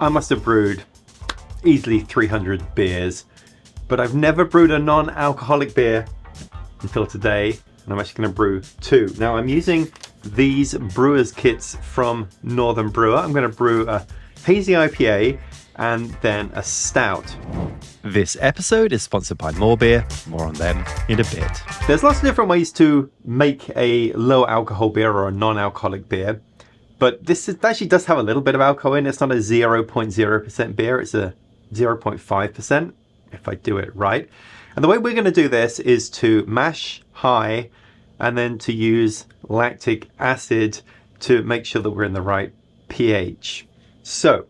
I must have brewed easily 300 beers, but I've never brewed a non-alcoholic beer until today, and I'm actually going to brew two. Now I'm using these brewers kits from Northern Brewer. I'm going to brew a Hazy IPA and then a Stout. This episode is sponsored by More Beer. More on them in a bit. There's lots of different ways to make a low alcohol beer or a non-alcoholic beer, but actually does have a little bit of alcohol in it. It's not a 0.0% beer, it's a 0.5% if I do it right. And the way we're going to do this is to mash high and then to use lactic acid to make sure that we're in the right pH. So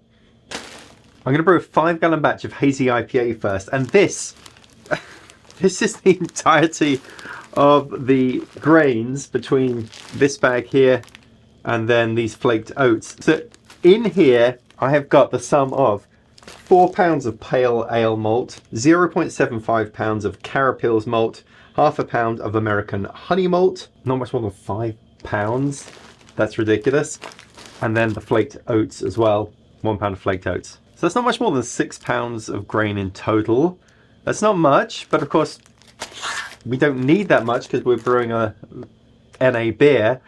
I'm going to brew a 5-gallon batch of Hazy IPA first, and this is the entirety of the grains between this bag here and then these flaked oats. So in here I have got the sum of 4 pounds of pale ale malt, 0.75 pounds of Carapils malt, half a pound of American honey malt, not much more than 5 pounds. That's ridiculous. And then the flaked oats as well, 1 pound of flaked oats. So that's not much more than 6 pounds of grain in total. That's not much, but of course we don't need that much because we're brewing a NA beer.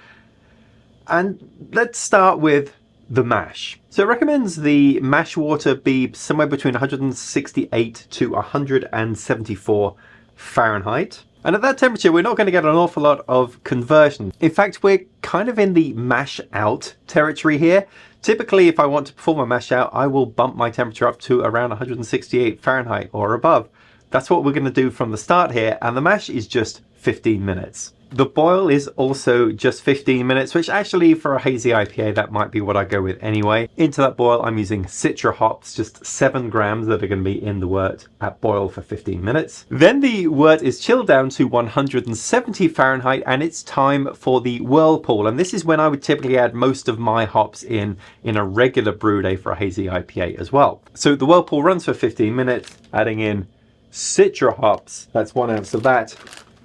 And let's start with the mash. So it recommends the mash water be somewhere between 168 to 174 Fahrenheit. And at that temperature, we're not going to get an awful lot of conversion. In fact, we're kind of in the mash out territory here. Typically, if I want to perform a mash out, I will bump my temperature up to around 168 Fahrenheit or above. That's what we're going to do from the start here. And the mash is just 15 minutes. The boil is also just 15 minutes, which actually for a Hazy IPA, that might be what I go with anyway. Into that boil, I'm using Citra hops, just 7 grams that are going to be in the wort at boil for 15 minutes. Then the wort is chilled down to 170 Fahrenheit and it's time for the whirlpool. And this is when I would typically add most of my hops in a regular brew day for a Hazy IPA as well. So the whirlpool runs for 15 minutes, adding in Citra hops, that's 1 ounce of that,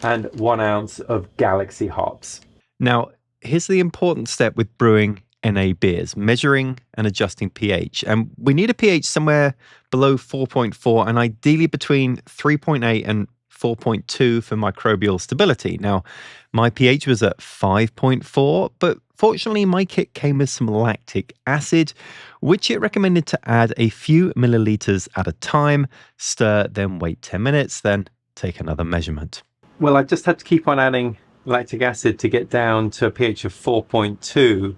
and 1 ounce of Galaxy hops. Now, here's the important step with brewing NA beers, measuring and adjusting pH. And we need a pH somewhere below 4.4 and ideally between 3.8 and 4.2 for microbial stability. Now, my pH was at 5.4, but fortunately my kit came with some lactic acid, which it recommended to add a few milliliters at a time, stir, then wait 10 minutes, then take another measurement. Well, I just had to keep on adding lactic acid to get down to a pH of 4.2,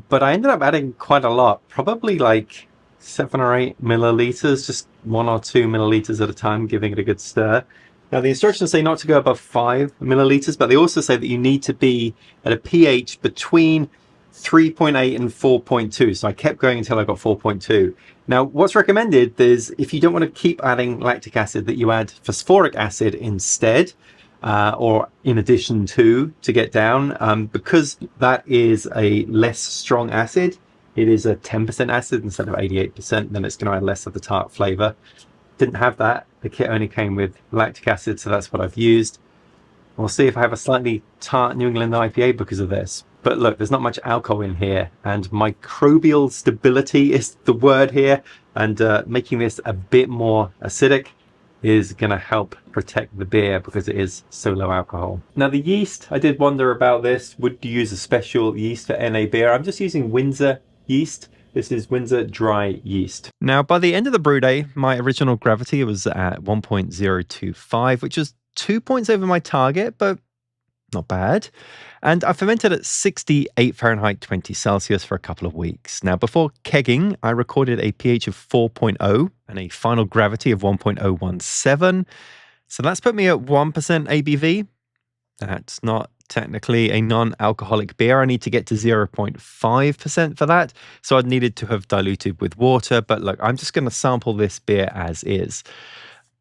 but I ended up adding quite a lot, probably like 7 or 8 milliliters, just 1 or 2 milliliters at a time, giving it a good stir. Now, the instructions say not to go above 5 milliliters, but they also say that you need to be at a pH between 3.8 and 4.2. So I kept going until I got 4.2. Now, what's recommended is if you don't want to keep adding lactic acid, that you add phosphoric acid instead. Or in addition to get down, because that is a less strong acid. It is a 10% acid instead of 88%, then it's going to add less of the tart flavor. Didn't have that. The kit only came with lactic acid, so that's what I've used. We'll see if I have a slightly tart New England IPA because of this. But look, there's not much alcohol in here, and microbial stability is the word here, and making this a bit more acidic is going to help protect the beer because it is so low alcohol. Now the yeast, I did wonder about this. Would you use a special yeast for NA beer? I'm just using Windsor yeast. This is Windsor dry yeast. Now, by the end of the brew day, my original gravity was at 1.025, which was 2 points over my target, but not bad. And I fermented at 68 Fahrenheit, 20 Celsius for a couple of weeks. Now, before kegging, I recorded a pH of 4.0 and a final gravity of 1.017. So that's put me at 1% ABV. That's not technically a non-alcoholic beer. I need to get to 0.5% for that. So I'd needed to have diluted with water. But look, I'm just going to sample this beer as is,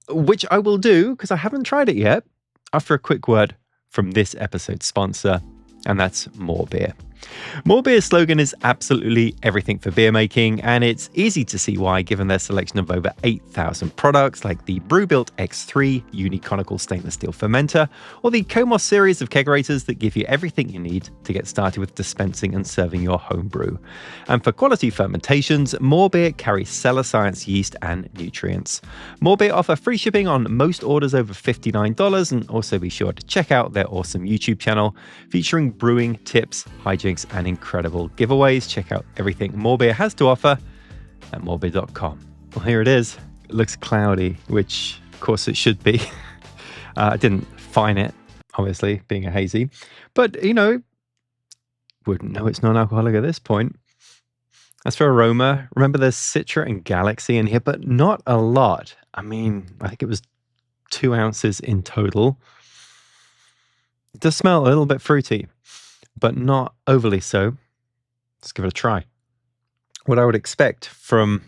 which I will do because I haven't tried it yet after a quick word from this episode's sponsor, and that's More Beer. More Beer's slogan is absolutely everything for beer making, and it's easy to see why given their selection of over 8,000 products like the Brewbuilt X3 uniconical stainless steel fermenter, or the Comos series of kegerators that give you everything you need to get started with dispensing and serving your home brew. And for quality fermentations, More Beer carries Cellar Science yeast and nutrients. More Beer offer free shipping on most orders over $59, and also be sure to check out their awesome YouTube channel featuring brewing tips, hijinks, and incredible giveaways. Check out everything More Beer has to offer at morebeer.com. Well, here it is. It looks cloudy, which of course it should be. I didn't fine it, obviously, being a hazy, but wouldn't know it's non-alcoholic at this point. As for aroma, remember there's Citra and Galaxy in here, but not a lot. I mean, I think it was 2 ounces in total. It does smell a little bit fruity, but not overly so. Let's give it a try. What I would expect from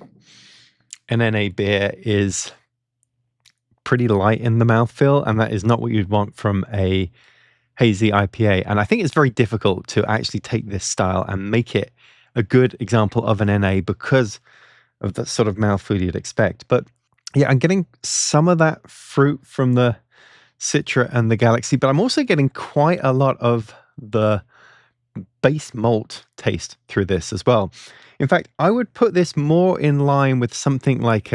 an NA beer is pretty light in the mouthfeel, and that is not what you'd want from a Hazy IPA. And I think it's very difficult to actually take this style and make it a good example of an NA because of the sort of mouthfeel you'd expect. But yeah, I'm getting some of that fruit from the Citra and the Galaxy, but I'm also getting quite a lot of the base malt taste through this as well. In fact, I would put this more in line with something like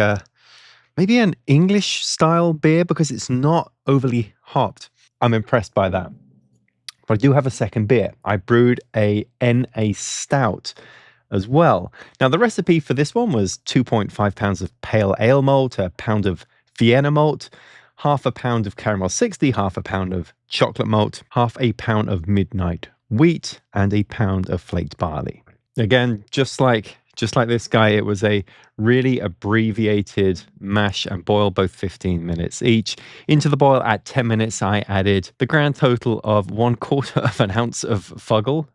maybe an English style beer because it's not overly hopped. I'm impressed by that. But I do have a second beer. I brewed a NA Stout as well. Now, the recipe for this one was 2.5 pounds of pale ale malt, a pound of Vienna malt, half a pound of caramel 60, half a pound of chocolate malt, half a pound of midnight wheat, and a pound of flaked barley. Again, just like this guy, it was a really abbreviated mash and boil, both 15 minutes each. Into the boil at 10 minutes, I added the grand total of 1/4 of an ounce of Fuggle.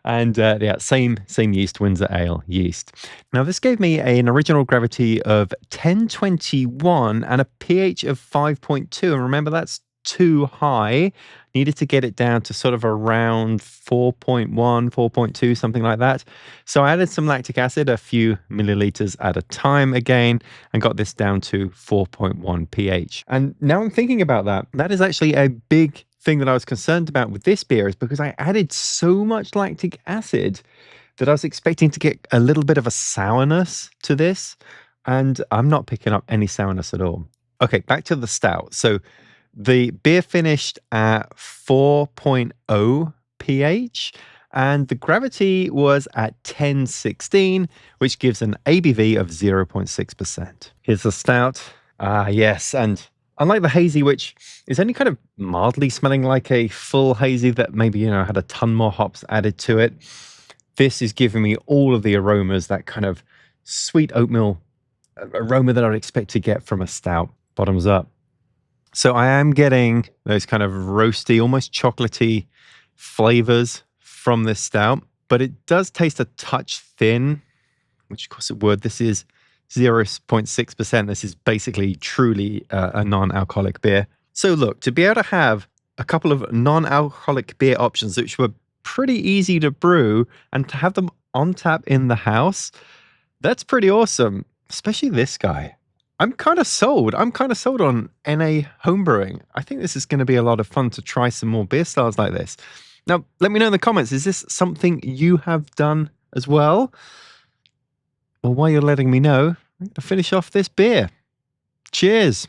And same yeast, Windsor Ale yeast. Now, this gave me an original gravity of 1021 and a pH of 5.2. And remember, that's too high. Needed to get it down to sort of around 4.1, 4.2, something like that. So I added some lactic acid, a few milliliters at a time again, and got this down to 4.1 pH. And now I'm thinking about that. That is actually a big thing that I was concerned about with this beer, is because I added so much lactic acid that I was expecting to get a little bit of a sourness to this, and I'm not picking up any sourness at all. Okay, back to the stout. So the beer finished at 4.0 pH, and the gravity was at 1016, which gives an ABV of 0.6%. Here's the stout. Yes, and unlike the hazy, which is only kind of mildly smelling like a full hazy that maybe, had a ton more hops added to it, this is giving me all of the aromas, that kind of sweet oatmeal aroma that I'd expect to get from a stout. Bottoms up. So I am getting those kind of roasty, almost chocolatey flavors from this stout, but it does taste a touch thin, which of course it would. This is 0.6%. This is basically truly a non-alcoholic beer. So look, to be able to have a couple of non-alcoholic beer options, which were pretty easy to brew, and to have them on tap in the house, that's pretty awesome, especially this guy. I'm kind of sold. I'm kind of sold on NA homebrewing. I think this is going to be a lot of fun to try some more beer styles like this. Now, let me know in the comments, is this something you have done as well? Well, while you're letting me know, I'm going to finish off this beer. Cheers.